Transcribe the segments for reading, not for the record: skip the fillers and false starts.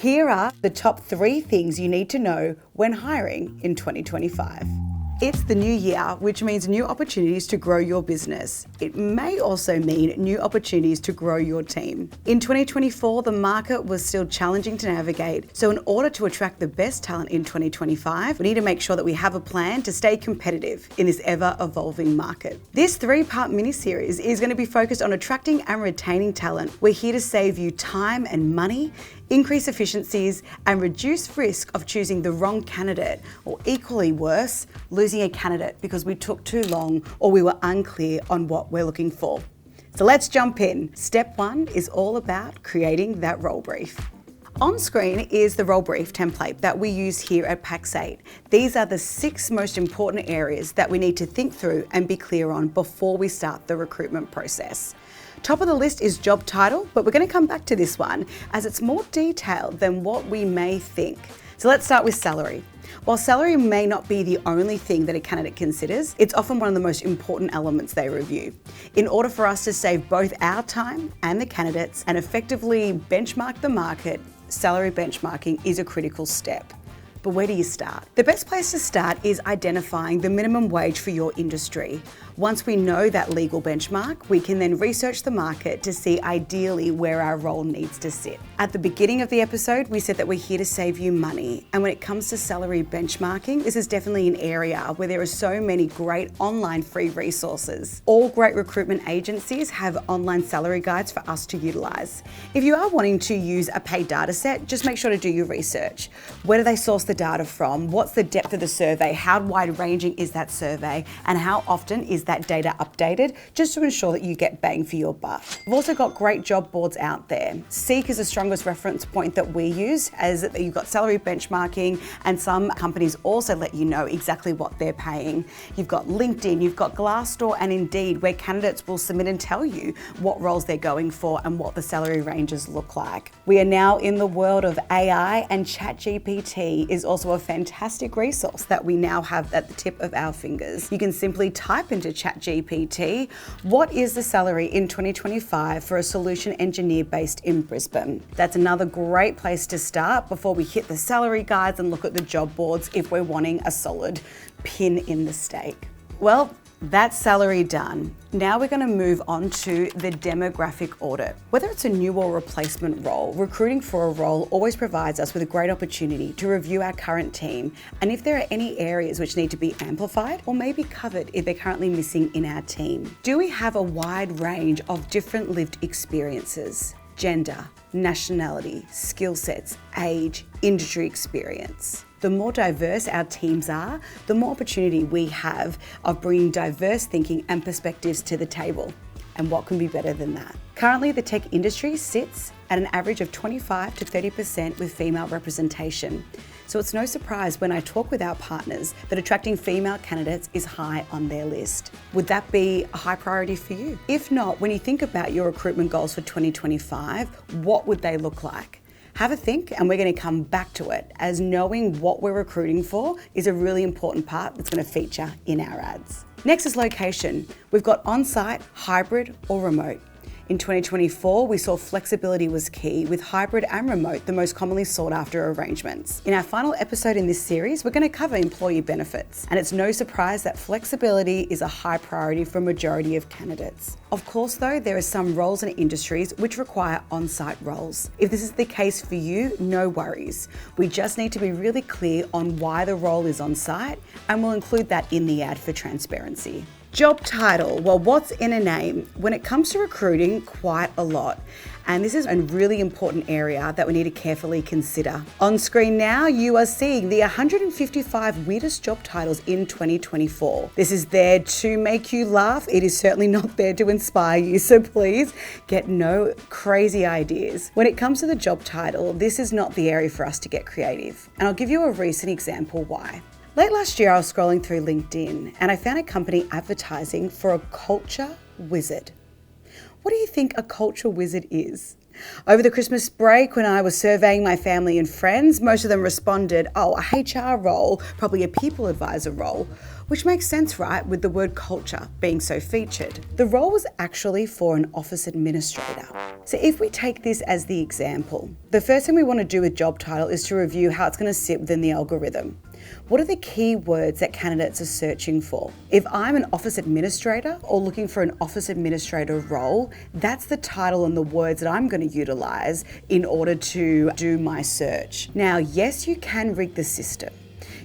Here are the top 3 things you need to know when hiring in 2025. It's the new year, which means new opportunities to grow your business. It may also mean new opportunities to grow your team. In 2024, the market was still challenging to navigate. So in order to attract the best talent in 2025, we need to make sure that we have a plan to stay competitive in this ever-evolving market. This 3-part mini-series is going to be focused on attracting and retaining talent. We're here to save you time and money, increase efficiencies, and reduce risk of choosing the wrong candidate, or equally worse, losing a candidate because we took too long or we were unclear on what we're looking for. So let's jump in. Step 1 is all about creating that role brief. On screen is the role brief template that we use here at Pax8. These are the 6 most important areas that we need to think through and be clear on before we start the recruitment process. Top of the list is job title, but we're going to come back to this one as it's more detailed than what we may think. So let's start with salary. While salary may not be the only thing that a candidate considers, it's often one of the most important elements they review. In order for us to save both our time and the candidates and effectively benchmark the market, salary benchmarking is a critical step. But where do you start? The best place to start is identifying the minimum wage for your industry. Once we know that legal benchmark, we can then research the market to see ideally where our role needs to sit. At the beginning of the episode, we said that we're here to save you money. And when it comes to salary benchmarking, this is definitely an area where there are so many great online free resources. All great recruitment agencies have online salary guides for us to utilize. If you are wanting to use a paid data set, just make sure to do your research. Where do they source the data from? What's the depth of the survey? How wide ranging is that survey? And how often is that data updated, just to ensure that you get bang for your buck. We've also got great job boards out there. Seek is the strongest reference point that we use, as you've got salary benchmarking, and some companies also let you know exactly what they're paying. You've got LinkedIn, you've got Glassdoor and Indeed, where candidates will submit and tell you what roles they're going for and what the salary ranges look like. We are now in the world of AI, and ChatGPT is also a fantastic resource that we now have at the tip of our fingers. You can simply type into ChatGPT, what is the salary in 2025 for a solution engineer based in Brisbane? That's another great place to start before we hit the salary guides and look at the job boards if we're wanting a solid pin in the stake. Well, that's salary done. Now we're going to move on to the demographic audit. Whether it's a new or replacement role, recruiting for a role always provides us with a great opportunity to review our current team and if there are any areas which need to be amplified or maybe covered if they're currently missing in our team. Do we have a wide range of different lived experiences? Gender, nationality, skill sets, age, industry experience. The more diverse our teams are, the more opportunity we have of bringing diverse thinking and perspectives to the table. And what can be better than that? Currently, the tech industry sits at an average of 25 to 30% with female representation. So it's no surprise when I talk with our partners that attracting female candidates is high on their list. Would that be a high priority for you? If not, when you think about your recruitment goals for 2025, what would they look like? Have a think, and we're going to come back to it, as knowing what we're recruiting for is a really important part that's going to feature in our ads. Next is location. We've got on-site, hybrid, or remote. In 2024, we saw flexibility was key, with hybrid and remote the most commonly sought after arrangements. In our final episode in this series, we're going to cover employee benefits, and it's no surprise that flexibility is a high priority for a majority of candidates. Of course, though, there are some roles and industries which require on-site roles. If this is the case for you, no worries. We just need to be really clear on why the role is on-site, and we'll include that in the ad for transparency. Job title, well, what's in a name? When it comes to recruiting, quite a lot. And this is a really important area that we need to carefully consider. On screen now, you are seeing the 155 weirdest job titles in 2024. This is there to make you laugh. It is certainly not there to inspire you, so please get no crazy ideas. When it comes to the job title, this is not the area for us to get creative. And I'll give you a recent example why. Late last year, I was scrolling through LinkedIn and I found a company advertising for a culture wizard. What do you think a culture wizard is? Over the Christmas break, when I was surveying my family and friends, most of them responded, oh, a HR role, probably a people advisor role. which makes sense, right, with the word culture being so featured. The role was actually for an office administrator. So if we take this as the example, the first thing we want to do with job title is to review how it's going to sit within the algorithm. What are the key words that candidates are searching for? If I'm an office administrator or looking for an office administrator role, that's the title and the words that I'm going to utilize in order to do my search. Now, yes, you can rig the system.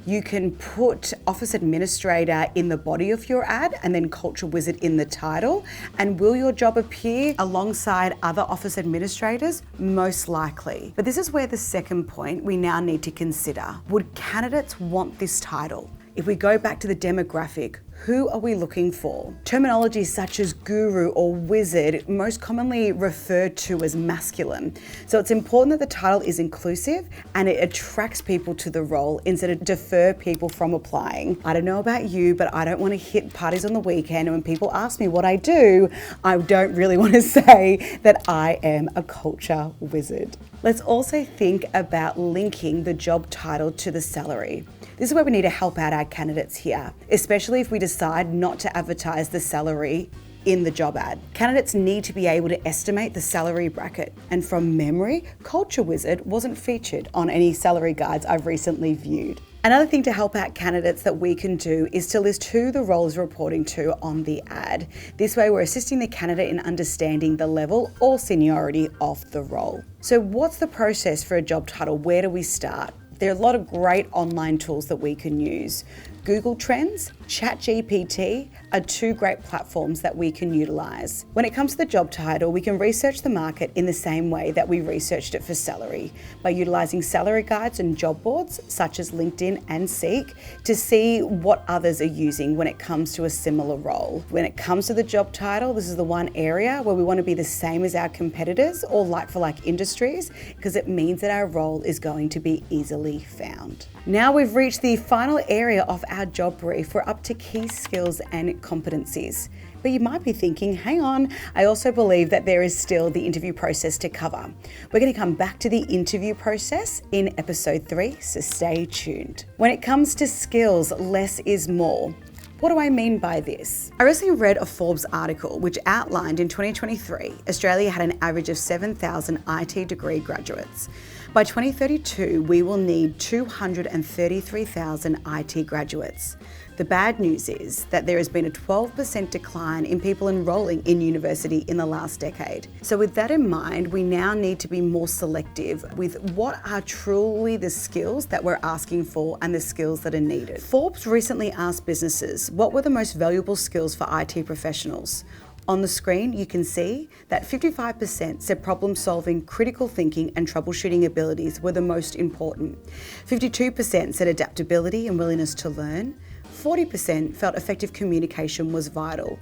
You can put office administrator in the body of your ad and then culture wizard in the title. And will your job appear alongside other office administrators? Most likely. But this is where the second point we now need to consider. Would candidates want this title? If we go back to the demographic, who are we looking for? Terminology such as guru or wizard, most commonly referred to as masculine. So it's important that the title is inclusive and it attracts people to the role instead of deter people from applying. I don't know about you, but I don't want to hit parties on the weekend, and when people ask me what I do, I don't really want to say that I am a culture wizard. Let's also think about linking the job title to the salary. This is where we need to help out our candidates here, especially if we decide not to advertise the salary in the job ad. Candidates need to be able to estimate the salary bracket, and from memory, Culture Wizard wasn't featured on any salary guides I've recently viewed. Another thing to help out candidates that we can do is to list who the role is reporting to on the ad. This way we're assisting the candidate in understanding the level or seniority of the role. So what's the process for a job title? Where do we start? There are a lot of great online tools that we can use. Google Trends, ChatGPT are two great platforms that we can utilize. When it comes to the job title, we can research the market in the same way that we researched it for salary, by utilizing salary guides and job boards such as LinkedIn and Seek to see what others are using when it comes to a similar role. When it comes to the job title, this is the one area where we want to be the same as our competitors or like-for-like industries, because it means that our role is going to be easily found. Now we've reached the final area of our job brief. We're up to key skills and competencies. But you might be thinking, hang on, I also believe that there is still the interview process to cover. We're going to come back to the interview process in episode 3, so stay tuned. When it comes to skills, less is more. What do I mean by this? I recently read a Forbes article which outlined in 2023, Australia had an average of 7,000 IT degree graduates. By 2032, we will need 233,000 IT graduates. The bad news is that there has been a 12% decline in people enrolling in university in the last decade. So with that in mind, we now need to be more selective with what are truly the skills that we're asking for and the skills that are needed. Forbes recently asked businesses, what were the most valuable skills for IT professionals? On the screen, you can see that 55% said problem solving, critical thinking, and troubleshooting abilities were the most important. 52% said adaptability and willingness to learn. 40% felt effective communication was vital.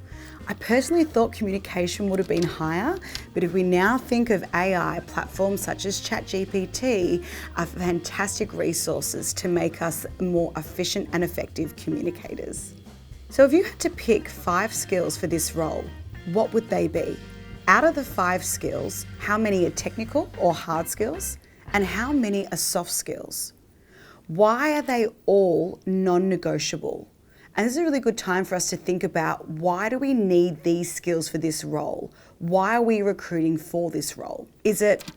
I personally thought communication would have been higher, but if we now think of AI, platforms such as ChatGPT are fantastic resources to make us more efficient and effective communicators. So if you had to pick 5 skills for this role, what would they be? Out of the 5 skills, how many are technical or hard skills, and how many are soft skills? Why are they all non-negotiable? And this is a really good time for us to think about, why do we need these skills for this role? Why are we recruiting for this role?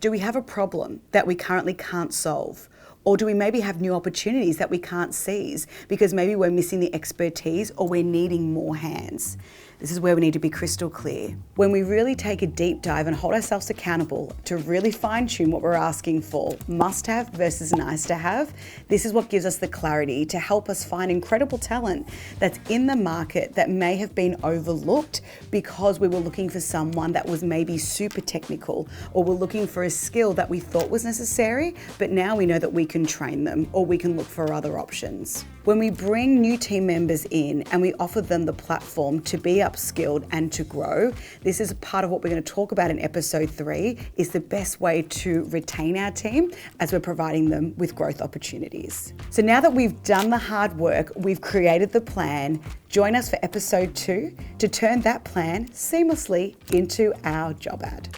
Do we have a problem that we currently can't solve? Or do we maybe have new opportunities that we can't seize because maybe we're missing the expertise or we're needing more hands? This is where we need to be crystal clear. When we really take a deep dive and hold ourselves accountable to really fine tune what we're asking for, must have versus nice to have, this is what gives us the clarity to help us find incredible talent that's in the market that may have been overlooked because we were looking for someone that was maybe super technical, or we're looking for a skill that we thought was necessary, but now we know that we can train them or we can look for other options. When we bring new team members in and we offer them the platform to be upskilled and to grow, this is part of what we're going to talk about in episode 3, is the best way to retain our team as we're providing them with growth opportunities. So now that we've done the hard work, we've created the plan, join us for episode 2 to turn that plan seamlessly into our job ad.